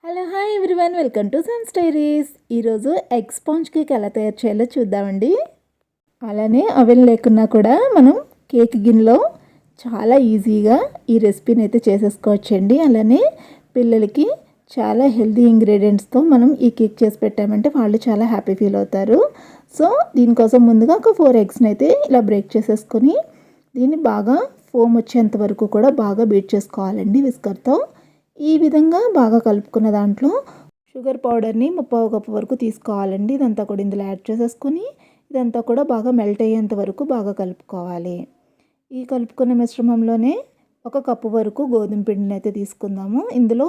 Hello hi everyone, welcome to sun stories. ఈరోజు egg sponge cake ఎలా తయారు చేయాలో చూద్దామండి. అలానే అవెన్ లేకున్నా కూడా మనం కేక్ గిన్నెలో చాలా ఈజీగా ఈ రెసిపీని అయితే చేసేసుకోవచ్చండి. అలానే పిల్లలకి చాలా హెల్తీ ఇంగ్రీడియంట్స్తో మనం ఈ కేక్ చేసి పెట్టామంటే వాళ్ళు చాలా హ్యాపీ ఫీల్ అవుతారు. సో దీనికోసం ముందుగా ఒక 4 ఎగ్స్ని అయితే ఇలా బ్రేక్ చేసేసుకొని దీన్ని బాగా ఫోమ్ వచ్చేంత వరకు కూడా బాగా బీట్ చేసుకోవాలండి విస్కర్తో. ఈ విధంగా బాగా కలుపుకున్న దాంట్లో షుగర్ పౌడర్ని 3/4 కప్పు వరకు తీసుకోవాలండి. ఇదంతా కూడా ఇందులో యాడ్ చేసేసుకొని ఇదంతా కూడా బాగా మెల్ట్ అయ్యేంత వరకు బాగా కలుపుకోవాలి. ఈ కలుపుకున్న మిశ్రమంలోనే 1 కప్పు వరకు గోధుమ పిండిని అయితే తీసుకుందాము. ఇందులో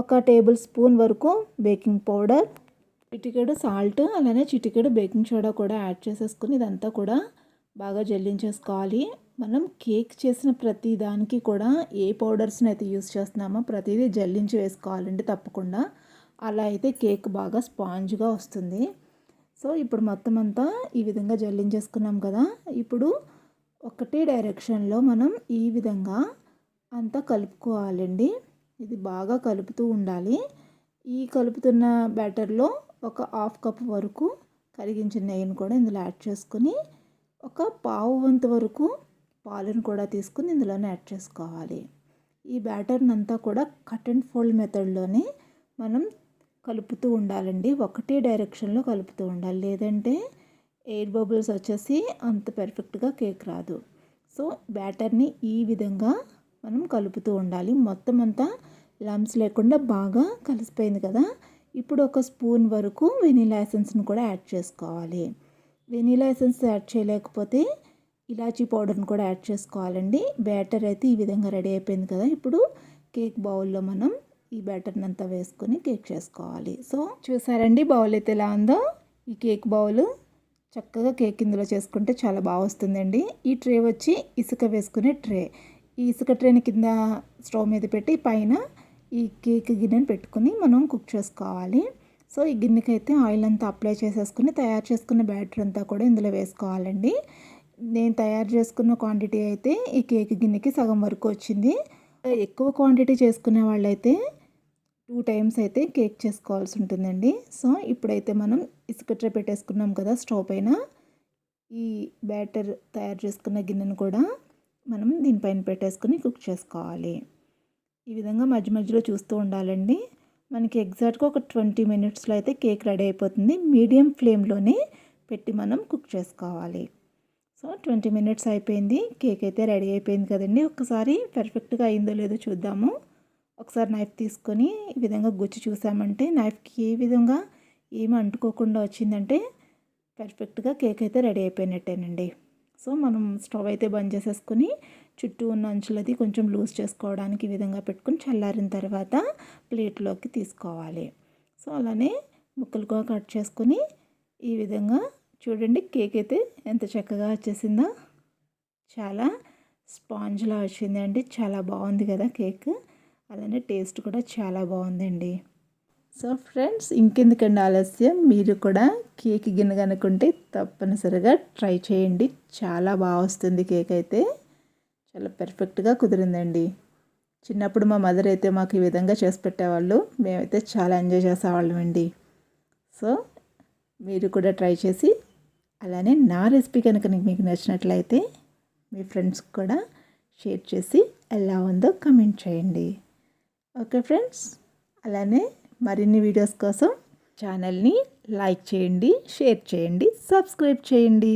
1 టేబుల్ స్పూన్ వరకు బేకింగ్ పౌడర్, చిటికెడు సాల్ట్, అలానే చిటికెడు బేకింగ్ సోడా కూడా యాడ్ చేసేసుకుని ఇదంతా కూడా బాగా జల్లించేసుకోవాలి. మనం కేక్ చేసిన ప్రతి దానికి కూడా ఏ పౌడర్స్ని అయితే యూస్ చేస్తున్నామో ప్రతిదీ జల్లించి వేసుకోవాలండి తప్పకుండా. అలా అయితే కేక్ బాగా స్పాంజ్గా వస్తుంది. సో ఇప్పుడు మొత్తం అంతా ఈ విధంగా జల్లించేసుకున్నాం కదా. ఇప్పుడు ఒకటే డైరెక్షన్లో మనం ఈ విధంగా అంతా కలుపుకోవాలండి. ఇది బాగా కలుపుతూ ఉండాలి. ఈ కలుపుతున్న బ్యాటర్లో 1/2 కప్ వరకు కరిగించిన నెయ్యిని కూడా ఇందులో యాడ్ చేసుకుని 1/4 వంతు వరకు పాలను కూడా తీసుకుని ఇందులోనే యాడ్ చేసుకోవాలి. ఈ బ్యాటర్ని అంతా కూడా కట్ అండ్ ఫోల్డ్ మెథడ్లోనే మనం కలుపుతూ ఉండాలండి. ఒకటే డైరెక్షన్లో కలుపుతూ ఉండాలి, లేదంటే ఎయిర్ బబుల్స్ వచ్చేసి అంత పర్ఫెక్ట్గా కేక్ రాదు. సో బ్యాటర్ని ఈ విధంగా మనం కలుపుతూ ఉండాలి. మొత్తం అంతా లమ్స్ లేకుండా బాగా కలిసిపోయింది కదా. ఇప్పుడు 1 స్పూన్ వరకు వెనీలా ఎసెన్స్ని కూడా యాడ్ చేసుకోవాలి. వెనీలా ఎసెన్స్ యాడ్ చేయలేకపోతే ఇలాచీ పౌడర్ని కూడా యాడ్ చేసుకోవాలండి. బ్యాటర్ అయితే ఈ విధంగా రెడీ అయిపోయింది కదా. ఇప్పుడు కేక్ బౌల్లో మనం ఈ బ్యాటర్ని అంతా వేసుకొని కేక్ చేసుకోవాలి. సో చూసారండి బౌల్ అయితే ఎలా ఉందో. ఈ కేక్ బౌల్ చక్కగా కేక్ ఇందులో చేసుకుంటే చాలా బాగా వస్తుందండి. ఈ ట్రే వచ్చి ఇసుక వేసుకునే ట్రే. ఈ ఇసుక ట్రేని కింద స్టవ్ మీద పెట్టి పైన ఈ కేక్ గిన్నెని పెట్టుకుని మనం కుక్ చేసుకోవాలి. సో ఈ గిన్నెకి అయితే ఆయిల్ అంతా అప్లై చేసేసుకుని తయారు చేసుకున్న బ్యాటర్ అంతా కూడా ఇందులో వేసుకోవాలండి. నేను తయారు చేసుకున్న క్వాంటిటీ అయితే ఈ కేక్ గిన్నెకి సగం వరకు వచ్చింది. ఎక్కువ క్వాంటిటీ చేసుకునే వాళ్ళైతే 2 టైమ్స్ అయితే కేక్ చేసుకోవాల్సి ఉంటుందండి. సో ఇప్పుడైతే మనం ఇసుక ట్రే పెట్టేసుకున్నాం కదా స్టవ్ పైన. ఈ బ్యాటర్ తయారు చేసుకున్న గిన్నెను కూడా మనం దీనిపైన పెట్టేసుకుని కుక్ చేసుకోవాలి. ఈ విధంగా మధ్య మధ్యలో చూస్తూ ఉండాలండి. మనకి ఎగ్జాక్ట్గా ఒక 20 మినిట్స్లో అయితే కేక్ రెడీ అయిపోతుంది. మీడియం ఫ్లేమ్లోనే పెట్టి మనం కుక్ చేసుకోవాలి. సో 20 మినిట్స్ అయిపోయింది. కేక్ అయితే రెడీ అయిపోయింది కదండి. ఒకసారి పర్ఫెక్ట్గా అయిందో లేదో చూద్దాము. ఒకసారి నైఫ్ తీసుకొని ఈ విధంగా గుచ్చి చూసామంటే నైఫ్కి ఏ విధంగా ఏమి అంటుకోకుండా వచ్చిందంటే పర్ఫెక్ట్గా కేక్ అయితే రెడీ అయిపోయినట్టేనండి. సో మనం స్టవ్ అయితే బంద్ చేసేసుకొని చుట్టూ ఉన్న అంచులది కొంచెం లూజ్ చేసుకోవడానికి ఈ విధంగా పెట్టుకుని చల్లారిన తర్వాత ప్లేట్లోకి తీసుకోవాలి. సో అలానే ముక్కలుగా కట్ చేసుకొని ఈ విధంగా చూడండి కేక్ అయితే ఎంత చక్కగా వచ్చేసిందో. చాలా స్పాంజ్లా వచ్చిందండి. చాలా బాగుంది కదా కేక్. అలానే టేస్ట్ కూడా చాలా బాగుందండి. సో ఫ్రెండ్స్, ఇంకెందుకండి ఆలస్యం, మీరు కూడా కేక్ గిన్నె కనుక్కుంటే తప్పనిసరిగా ట్రై చేయండి. చాలా బాగా వస్తుంది కేక్ అయితే. చాలా పర్ఫెక్ట్గా కుదిరిందండి. చిన్నప్పుడు మా మదర్ అయితే మాకు ఈ విధంగా చేసి పెట్టేవాళ్ళు. మేమైతే చాలా ఎంజాయ్ చేసేవాళ్ళం అండి. సో మీరు కూడా ట్రై చేసి అలానే నా రెసిపీ కనుక మీకు నచ్చినట్లయితే మీ ఫ్రెండ్స్కి కూడా షేర్ చేసి ఎలా ఉందో కమెంట్ చేయండి. ఓకే ఫ్రెండ్స్, అలానే మరిన్ని వీడియోస్ కోసం ఛానల్ని లైక్ చేయండి, షేర్ చేయండి, సబ్స్క్రైబ్ చేయండి.